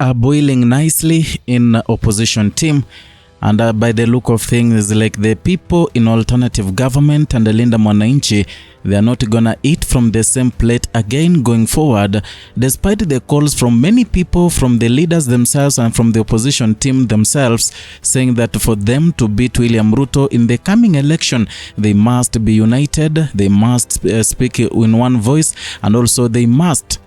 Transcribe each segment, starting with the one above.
are boiling nicely in opposition team, and by the look of things, like the people in alternative government and the Linda Mwananchi, they are not gonna eat from the same plate again going forward, despite the calls from many people, from the leaders themselves and from the opposition team themselves, saying that for them to beat William Ruto in the coming election, they must be united, they must speak in one voice, and also they must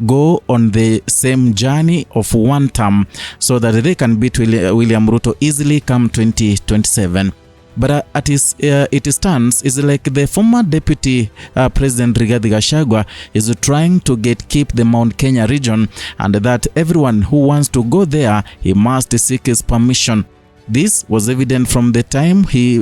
go on the same journey of one term so that they can beat William Ruto easily come 2027. But it stands is like the former deputy president Rigathi Gachagua is trying to keep the Mount Kenya region, and that everyone who wants to go there, he must seek his permission. This was evident from the time he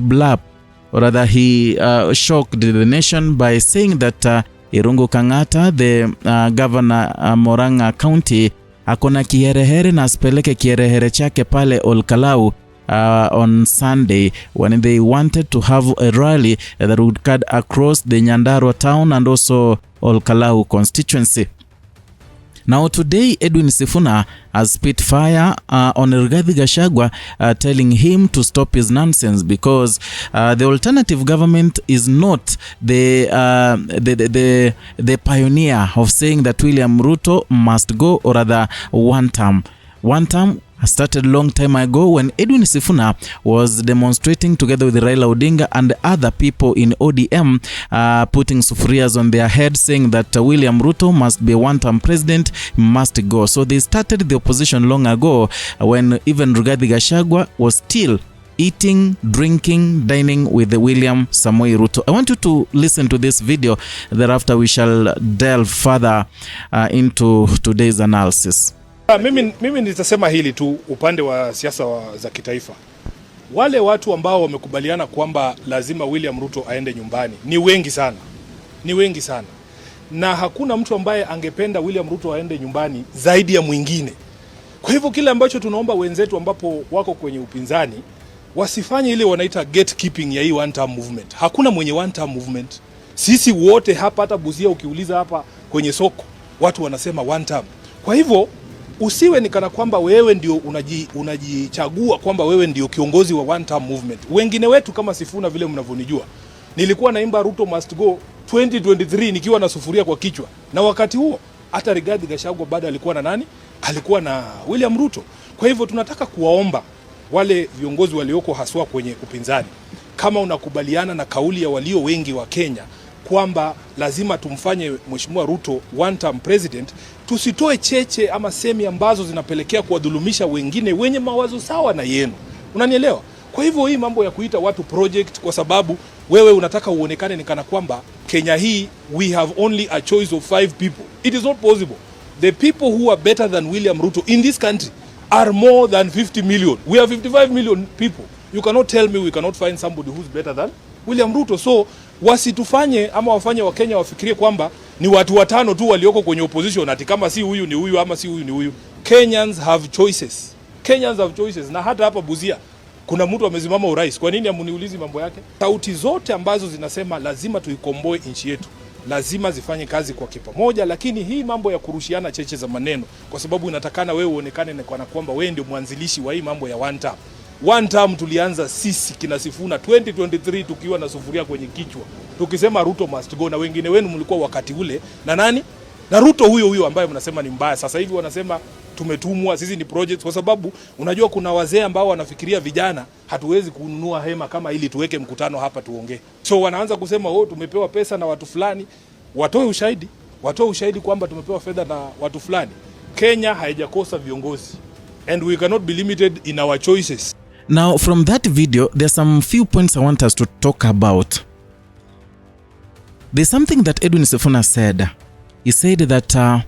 blabbed, or rather he shocked the nation by saying that Irungu Kang'ata, the governor Murang'a County, akona kiherehere na asipeleke kiherehere chake pale Olkalau on Sunday, when they wanted to have a rally that would cut across the Nyandarua town and also Olkalau constituency. Now today, Edwin Sifuna has spit fire on Rigathi Gachagua, telling him to stop his nonsense, because the alternative government is not the pioneer of saying that William Ruto must go, or rather one term. One term started a long time ago when Edwin Sifuna was demonstrating together with Raila Ujinga and other people in ODM, putting sufurias on their head, saying that William Ruto must be a one-term president, must go. So they started the opposition long ago, when even Rigathi Gachagua was still eating, drinking, dining with the William Samoei Ruto. I want you to listen to this video. Thereafter we shall delve further into today's analysis. Mimi nitasema hili tu upande wa siasa za kitaifa. Wale watu ambao wamekubaliana kwamba lazima William Ruto aende nyumbani ni wengi sana. Ni wengi sana. Na hakuna mtu ambaye angependa William Ruto aende nyumbani zaidi ya mwingine. Kwa hivyo kile ambacho tunaomba wenzetu ambapo wako kwenye upinzani, wasifanye ile wanaita gatekeeping ya hii one term movement. Hakuna mwenye one term movement. Sisi wote hapa, hata Busia ukiuliza hapa kwenye soko, watu wanasema one term. Kwa hivyo usiwe ni kana kwamba wewe ndio unajichagua kwamba wewe ndio kiongozi wa one term movement. Wengine wetu kama Sifuna, vile mnavyonijua, nilikuwa naimba Ruto must go 2023 nikiwa na sufuria kwa kichwa, na wakati huo hata Rigathi Gachagua bado alikuwa na nani? Alikuwa na William Ruto. Kwa hivyo tunataka kuwaomba wale viongozi walioko haswa kwenye upinzani, kama unakubaliana na kauli ya walio wengi wa Kenya kwamba lazima tumfanye Mheshimiwa Ruto one term president, tusitoe cheche ama semi ambazo zinapelekea kuwadhulumisha wengine wenye mawazo sawa na yenu. Unanielewa? Kwa hivyo hii mambo ya kuita watu project kwa sababu wewe unataka uonekane ni kana kwamba Kenya hii we have only a choice of 5 people. It is not possible. The people who are better than William Ruto in this country are more than 50 million. We are 55 million people. You cannot tell me we cannot find somebody who's better than William Ruto. So wasitufanye ama wafanye wa Kenya wafikirie kwamba ni watu watano tu walioko kwenye opposition, ati kama si huyu ni huyu ama si huyu ni huyu. Kenyans have choices. Kenyans have choices. Na hata hapa Busia kuna mtu amesimama urais. Kwa nini amuniulizi mambo yake? Sauti zote ambazo zinasema lazima tuikomboe nchi yetu, lazima zifanye kazi kwa kipamoja, lakini hii mambo ya kurushiana cheche za maneno kwa sababu inatakana wewe uonekane kana kwamba wewe ndio mwanzilishi wa hii mambo ya one term. One term tulianza sisi kina Sifuna 2023 tukiwa na sufuria kwenye kichwa, tukisema Ruto must go, na wengine wenu mlikuwa wakati ule na nani? Na Ruto huyo ambaye mnasema ni mbaya. Sasa hivi wanasema tumetumwa, sisi ni projects, kwa sababu unajua kuna wazee ambao wanafikiria vijana hatuwezi kununua hema kama ili tuweke mkutano hapa tuongee. So wanaanza kusema tumepewa pesa na watu fulani. Watoe ushahidi kwamba tumepewa fedha na watu fulani. Kenya haijakosa viongozi, and we cannot be limited in our choices. Now, from that video, there's some few points I want us to talk about. There's something that Edwin Sifuna said. He said that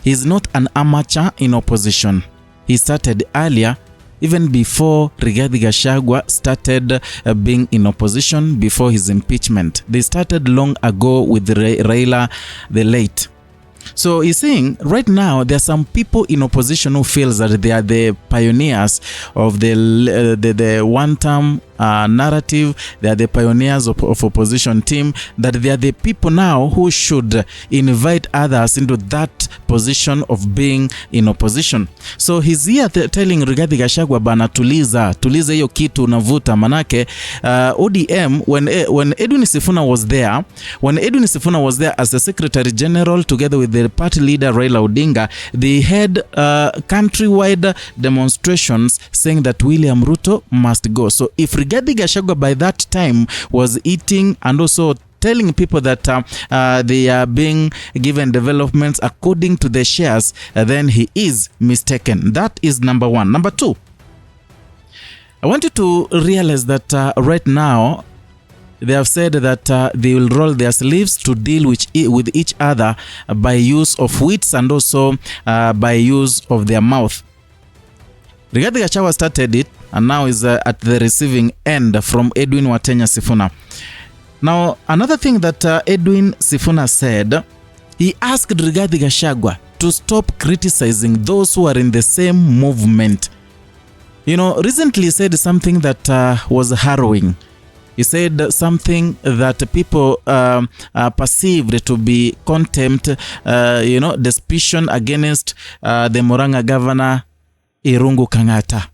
he's not an amateur in opposition. He started earlier, even before Rigathi Gachagua started being in opposition, before his impeachment. They started long ago with Raila the late. So he's saying right now there are some people in opposition who feels that they are the pioneers of the one-term narrative. They are the pioneers of opposition team, that they are the people now who should invite others into that position of being in opposition. So he's here telling Rigathi Gachagua, bana, tuliza hiyo kitu unavuta, manake ODM, when Edwin Sifuna was there as the Secretary General together with the party leader Raila Odinga, they had countrywide demonstrations saying that William Ruto must go. So if Rigathi Gachagua by that time was eating and also telling people that they are being given developments according to the shares, then he is mistaken. That is number one. Number two, I want you to realize that right now they have said that they will roll their sleeves to deal with each other by use of wits and also by use of their mouth. Rigathi Gachagua started it and now is at the receiving end from Edwin Sifuna. Now, another thing that Edwin Sifuna said, he asked Rigathi Gachagua to stop criticizing those who are in the same movement. You know, recently he said something that was harrowing. He said something that people perceived to be contempt, suspicion against the Murang'a governor, Irungu Kang'ata.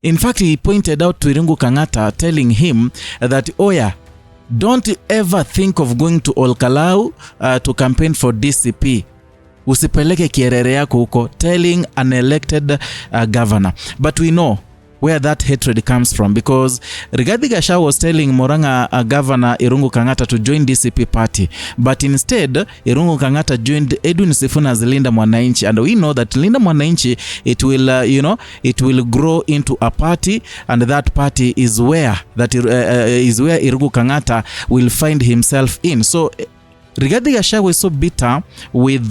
In fact, he pointed out to Irungu Kang'ata, telling him that, oh yeah, don't ever think of going to Olkalau to campaign for DCP. Usipeleke kierere yako huko, telling an elected governor. But we know where that hatred comes from, because Rigathi Gachagua was telling Murang'a governor Irungu Kang'ata to join DCP party, but instead Irungu Kang'ata joined Edwin Sifuna's Linda Mwananchi, and we know that Linda Mwananchi, it will grow into a party, and that party is where Irungu Kang'ata will find himself in. So Rigathi Gachagua is so bitter with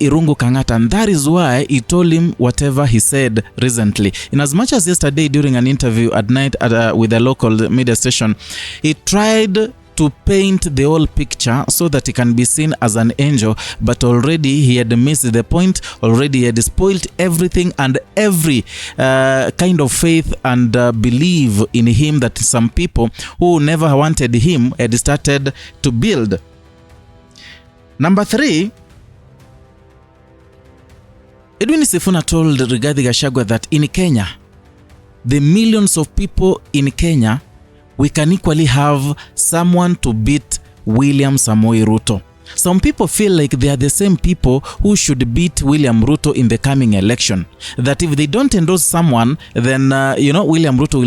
Irungu Kang'ata, and that is why he told him whatever he said recently. In as much as yesterday during an interview at night with a local media station, he tried to paint the whole picture so that he can be seen as an angel, but already he had missed the point. Already he had spoiled everything and every kind of faith and belief in him that some people who never wanted him had started to build. Number three, Edwin Sifuna told Rigathi Gachagua that in Kenya, the millions of people in Kenya, we can equally have someone to beat William Samoei Ruto. Some people feel like they are the same people who should beat William Ruto in the coming election. That if they don't endorse someone, then William Ruto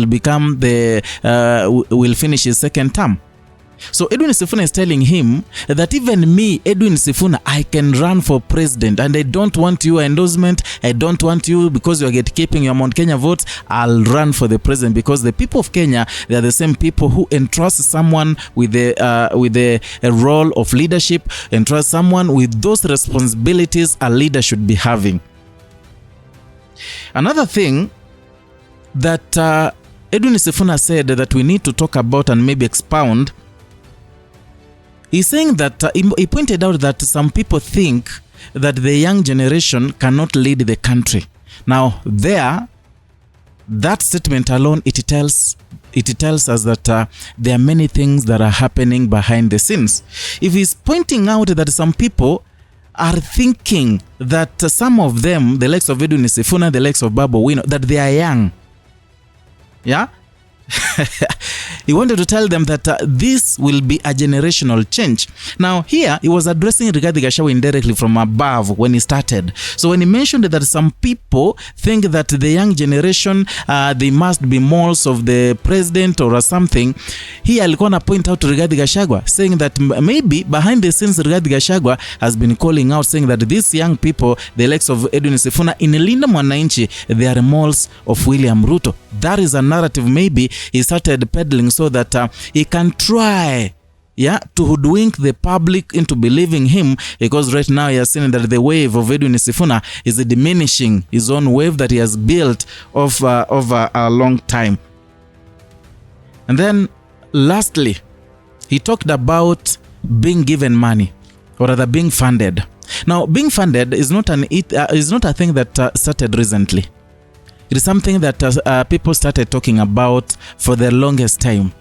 will finish his second term. So Edwin Sifuna is telling him that even me, Edwin Sifuna, I can run for president, and I don't want your endorsement. I don't want you because you are keeping your Mount Kenya votes. I'll run for the president, because the people of Kenya, they are the same people who entrust someone with a role of leadership, entrust someone with those responsibilities a leader should be having. Another thing that Edwin Sifuna said that we need to talk about and maybe expound, he's saying that he pointed out that some people think that the young generation cannot lead the country. Now, that statement alone, it tells us that there are many things that are happening behind the scenes. If he's pointing out that some people are thinking that some of them, the likes of Edwin Sifuna, the likes of Babu Wino, that they are young, yeah. He wanted to tell them that this will be a generational change. Now here, he was addressing Rigathi Gachagua indirectly from above when he started. So when he mentioned that some people think that the young generation, they must be moles of the president or something, he alikuwa na point out to Rigathi Gachagua, saying that maybe behind the scenes Rigathi Gachagua has been calling out, saying that these young people, the likes of Edwin Sifuna, in Linda Mwananchi, they are moles of William Ruto. That is a narrative maybe he started peddling so that he can try to hoodwink the public into believing him, because right now he has seen that the wave of Edwin Sifuna is diminishing his own wave that he has built over a long time. And then lastly, he talked about being given money, or rather being funded. Now, being funded is not a thing that started recently. It is something that people started talking about for the longest time.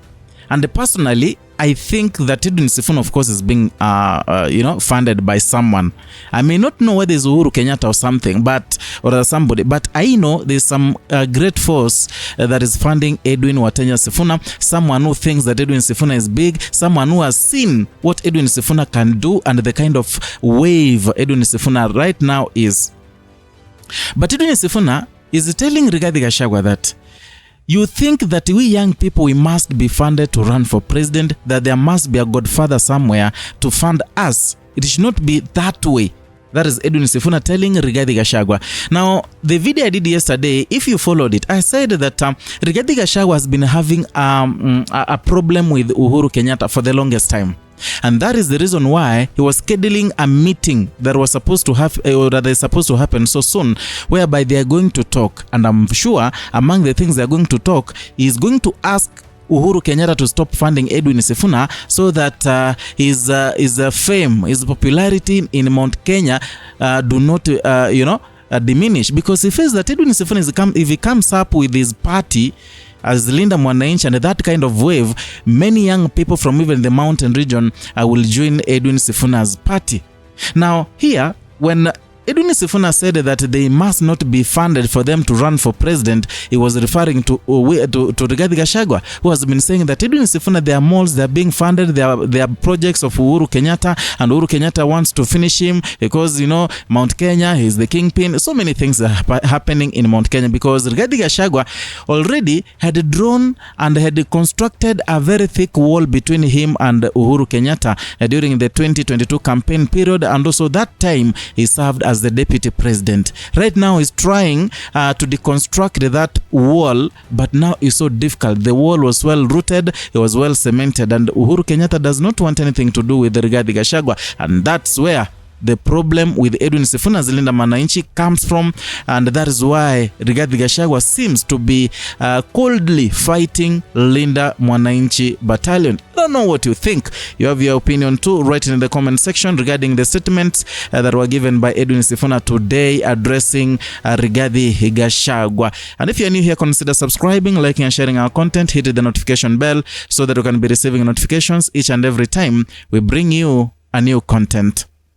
And personally, I think that Edwin Sifuna, of course, is being, funded by someone. I may not know whether it's Uhuru Kenyatta or something, or somebody, but I know there's some great force that is funding Edwin Watenya Sifuna, someone who thinks that Edwin Sifuna is big, someone who has seen what Edwin Sifuna can do and the kind of wave Edwin Sifuna right now is. But Edwin Sifuna is telling Rigathi Gachagua that you think that we young people, we must be funded to run for president, that there must be a godfather somewhere to fund us. It should not be that way. That is Edwin Sifuna telling Rigathi Gachagua. Now, the video I did yesterday, if you followed it, I said that Rigathi Gachagua has been having a problem with Uhuru Kenyatta for the longest time. And that is the reason why he was scheduling a meeting that was supposed to have, or that is supposed to happen so soon, whereby they are going to talk. And I'm sure among the things they are going to talk is going to ask Uhuru Kenyatta to stop funding Edwin Sifuna so that his fame, his popularity in Mount Kenya do not, diminish. Because he feels that Edwin Sifuna, if he comes up with his party as Linda Mwananchi and that kind of wave, many young people from even the mountain region will join Edwin Sifuna's party. Now, here, when Edwin Sifuna said that they must not be funded for them to run for president, he was referring to Rigathi Gachagua, who has been saying that Edwin Sifuna, their malls, they are being funded, they are projects of Uhuru Kenyatta, and Uhuru Kenyatta wants to finish him because, Mount Kenya, he's the kingpin. So many things are happening in Mount Kenya because Rigathi Gachagua already had drawn and had constructed a very thick wall between him and Uhuru Kenyatta during the 2022 campaign period, and also that time he served as the deputy president. Right now he's trying to deconstruct that wall, but now it's so difficult. The wall was well rooted, it was well cemented, and Uhuru Kenyatta does not want anything to do with Rigathi Gachagua, and that's where the problem with Edwin Sifuna's Linda Mwananchi comes from, and that is why Rigathi Gachagua seems to be coldly fighting Linda Mwananchi battalion. I don't know what you think. You have your opinion too. Write in the comment section regarding the statements that were given by Edwin Sifuna today addressing Rigathi Gachagua. And if you're new here, consider subscribing, liking and sharing our content. Hit the notification bell so that you can be receiving notifications each and every time we bring you a new content.